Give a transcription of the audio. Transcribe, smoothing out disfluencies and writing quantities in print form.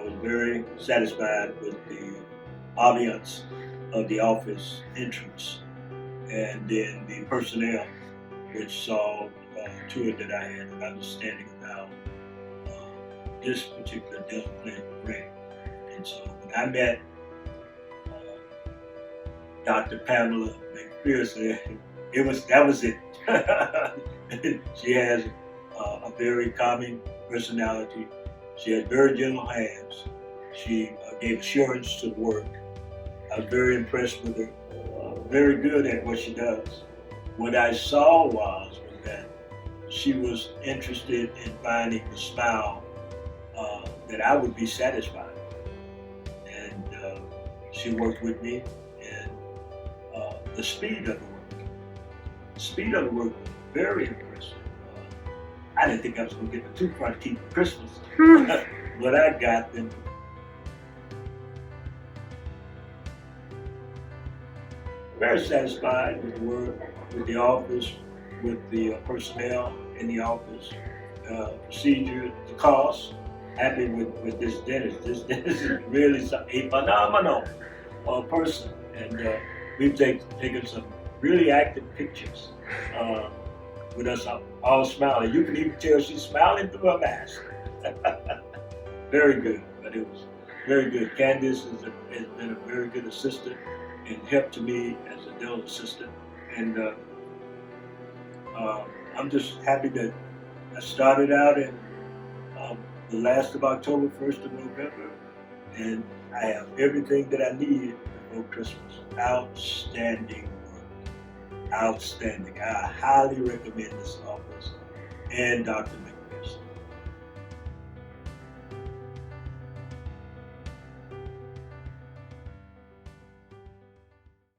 was very satisfied with the ambiance of the office entrance, and then the personnel, which saw to it that I had an understanding of how this particular dental clinic ran. And so when I met Dr. Pamela MacPherson, that was it. She has a very calming personality. She has very gentle hands. She gave assurance to the work. I was very impressed with her. Very good at what she does. What I saw was that she was interested in finding the smile that I would be satisfied with. And she worked with me, and the speed of the work. The speed of the work was very impressive. I didn't think I was going to get the toothbrush teeth for Christmas, but I got them. Very satisfied with the work, with the office, with the personnel in the office, procedure, the cost. Happy with this dentist. This dentist is really a phenomenal person, and we've taken some really active pictures with us all smiling. You can even tell she's smiling through her mask. Very good, but it was very good. Candace has been a very good assistant and help to me as a dental assistant, and I'm just happy that I started out in the last of October, 1st of November, and I have everything that I need before Christmas. Outstanding work. Outstanding. I highly recommend this office and Dr.